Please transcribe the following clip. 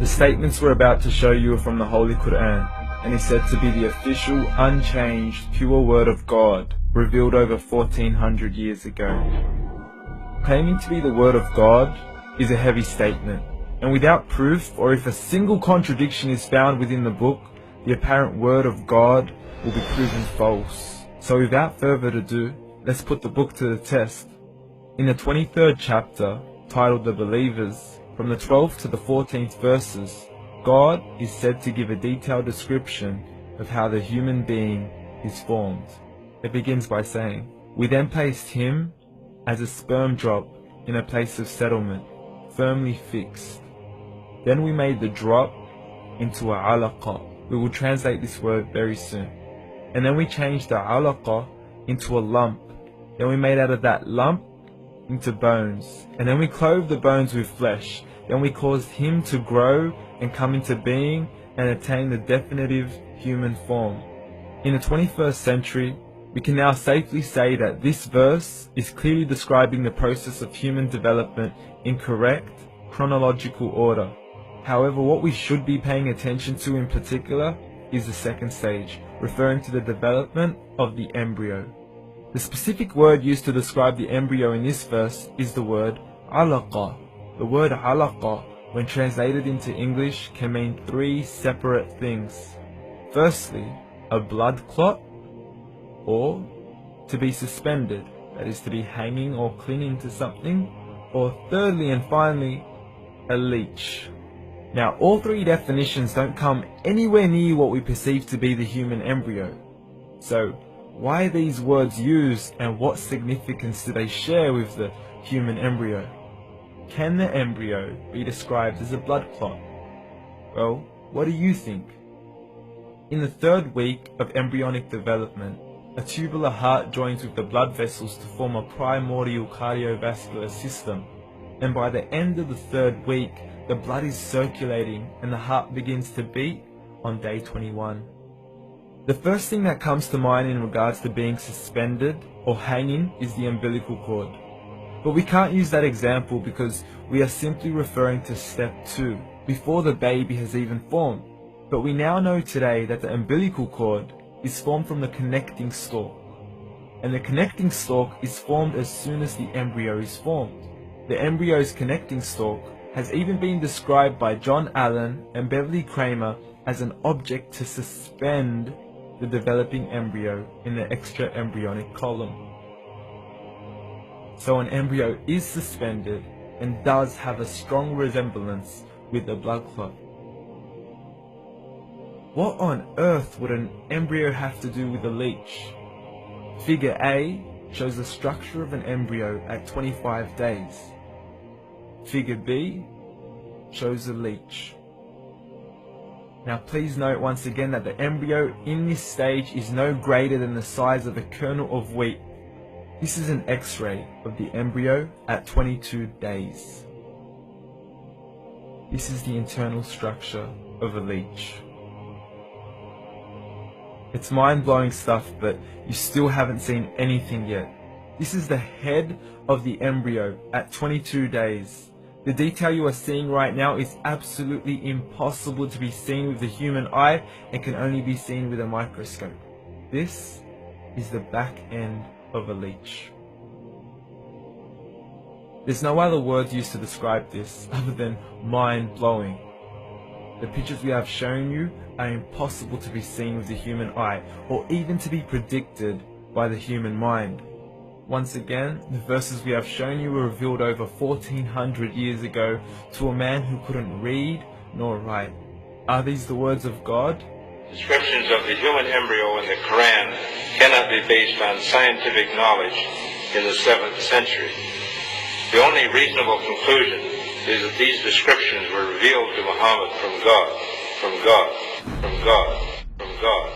The statements we're about to show you are from the Holy Quran, and is said to be the official, unchanged, pure word of God, revealed over 1400 years ago. Claiming to be the word of God is a heavy statement, and without proof, or if a single contradiction is found within the book, the apparent word of God will be proven false. So without further ado, let's put the book to the test. In the 23rd chapter, titled The Believers, from the 12th to the 14th verses, God is said to give a detailed description of how the human being is formed. It begins by saying, "We then placed him as a sperm drop in a place of settlement, firmly fixed. Then we made the drop into a alaqa." We will translate this word very soon. "And then we changed the alaqa into a lump. Then we made out of that lump into bones. And then we clothed the bones with flesh. Then we caused him to grow and come into being and attain the definitive human form." In the 21st century, we can now safely say that this verse is clearly describing the process of human development in correct chronological order. However, what we should be paying attention to in particular is the second stage, referring to the development of the embryo. The specific word used to describe the embryo in this verse is the word alaqa. The word alaqa, when translated into English, can mean three separate things. Firstly, a blood clot, or to be suspended, that is to be hanging or clinging to something, or thirdly and finally, a leech. Now, all three definitions don't come anywhere near what we perceive to be the human embryo. So, why are these words used, and what significance do they share with the human embryo? Can the embryo be described as a blood clot? Well, what do you think? In the 3rd week of embryonic development, a tubular heart joins with the blood vessels to form a primordial cardiovascular system, and by the end of the 3rd week, the blood is circulating and the heart begins to beat on day 21. The first thing that comes to mind in regards to being suspended or hanging is the umbilical cord. But we can't use that example because we are simply referring to step 2, before the baby has even formed. But we now know today that the umbilical cord is formed from the connecting stalk. And the connecting stalk is formed as soon as the embryo is formed. The embryo's connecting stalk has even been described by John Allen and Beverly Kramer as an object to suspend the developing embryo in the extra-embryonic column. So an embryo is suspended and does have a strong resemblance with a blood clot. What on earth would an embryo have to do with a leech? Figure A shows the structure of an embryo at 25 days. Figure B shows a leech. Now please note once again that the embryo in this stage is no greater than the size of a kernel of wheat. This is an X-ray of the embryo at 22 days. This is the internal structure of a leech. It's mind-blowing stuff, but you still haven't seen anything yet. This is the head of the embryo at 22 days. The detail you are seeing right now is absolutely impossible to be seen with the human eye and can only be seen with a microscope. This is the back end of a leech. There's no other words used to describe this other than mind-blowing. The pictures we have shown you are impossible to be seen with the human eye or even to be predicted by the human mind. Once again, the verses we have shown you were revealed over 1400 years ago to a man who couldn't read nor write. Are these the words of God? Descriptions of the human embryo in the Quran cannot be based on scientific knowledge in the 7th century. The only reasonable conclusion is that these descriptions were revealed to Muhammad from God, from God, from God, from God.